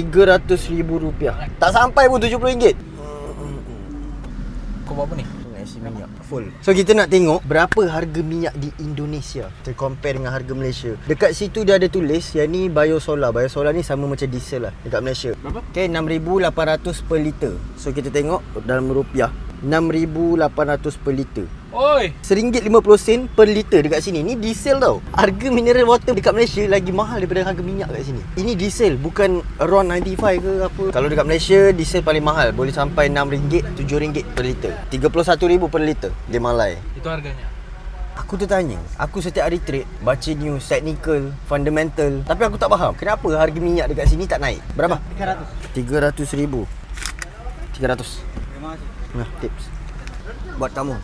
RM300,000. Tak sampai pun RM70. Kau buat apa ni? Nasi minyak full. So kita nak tengok berapa harga minyak di Indonesia. Kita compare dengan harga Malaysia. Dekat situ dia ada tulis yang ni biosolar. Biosolar ni sama macam diesel lah dekat Malaysia. Berapa? Okay, 6,800 per liter. So kita tengok dalam rupiah, 6,800 per liter. Oi, RM1.50 per liter dekat sini. Ni diesel tau. Harga mineral water dekat Malaysia lagi mahal daripada harga minyak kat sini. Ini diesel, bukan RON 95 ke apa. Kalau dekat Malaysia, diesel paling mahal. Boleh sampai RM6, RM7 per liter. RM31,000 per liter dia malai. itu harganya. Aku tertanya, aku setiap hari trade, baca news, technical, fundamental, tapi aku tak faham kenapa harga minyak dekat sini tak naik. Berapa? RM300,000. 300. Terima kasih. Nah, tips buat kamu.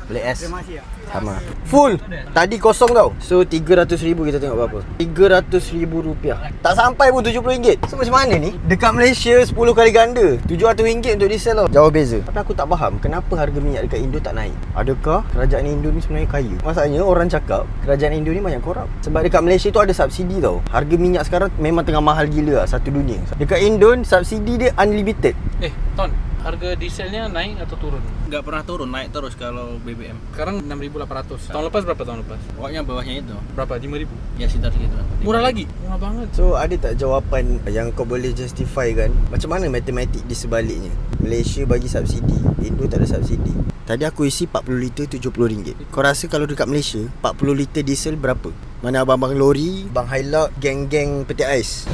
Boleh S. Terima kasih. Sama. Full. Tadi kosong tau. So RM300,000 kita tengok berapa. RM300,000. Tak sampai pun RM70. So macam mana ni? Dekat Malaysia 10 kali ganda. RM700 untuk diesel tau. Jauh beza. Tapi aku tak faham kenapa harga minyak dekat Indo tak naik. Adakah kerajaan Indo ni sebenarnya kaya? Masalahnya orang cakap kerajaan Indo ni banyak korup. Sebab dekat Malaysia tu ada subsidi tau. Harga minyak sekarang memang tengah mahal gila lah, satu dunia. Dekat Indo subsidi dia unlimited. Ton, harga dieselnya naik atau turun? Nggak pernah turun, naik terus kalau BBM. Sekarang 6.800. Tahun lepas berapa tahun lepas? Pokoknya bawahnya itu. Berapa? 5.000. Ya sekitar segitu. Murah lagi? Murah banget. So ada tak jawapan yang kau boleh justify kan? Macam mana matematik di sebaliknya? Malaysia bagi subsidi, Indo tak ada subsidi. Tadi aku isi 40 liter RM70. Kau rasa kalau dekat Malaysia 40 liter diesel berapa? Mana abang-abang lori, bang Hilux, geng-geng peti ais?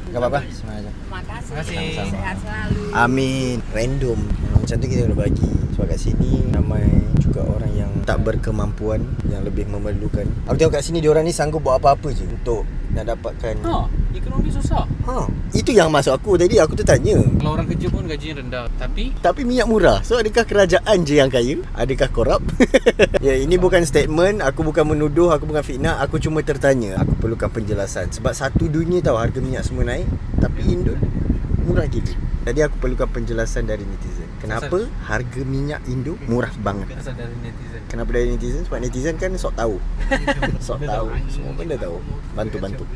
Tak apa-apa, semangat je. Terima kasih. Terima kasih. Sama-sama. Sehat selalu. Amin. Random. Macam tu kita kena bagi. Sebab kat sini ramai juga orang yang tak berkemampuan, yang lebih memerlukan. Aku tengok kat sini diorang ni sanggup buat apa-apa je untuk nak dapatkan. Ekonomi susah. Itu yang masuk aku tadi. Aku tertanya. Kalau orang kerja pun gajinya rendah. Tapi Minyak murah. So adakah kerajaan je yang kaya? Adakah korup? Ya, ini bukan statement. Aku bukan menuduh, aku bukan fitnah. Aku cuma tertanya. Aku perlukan penjelasan. Sebab satu dunia tahu harga minyak semua naik, tapi Indo murah gila. Jadi aku perlukan penjelasan dari netizen. Kenapa harga minyak Indo murah banget? asal dari netizen. Kenapa dari netizen? Sebab netizen kan sok tahu. Sok tahu. Semua benda tahu. Bantu-bantu.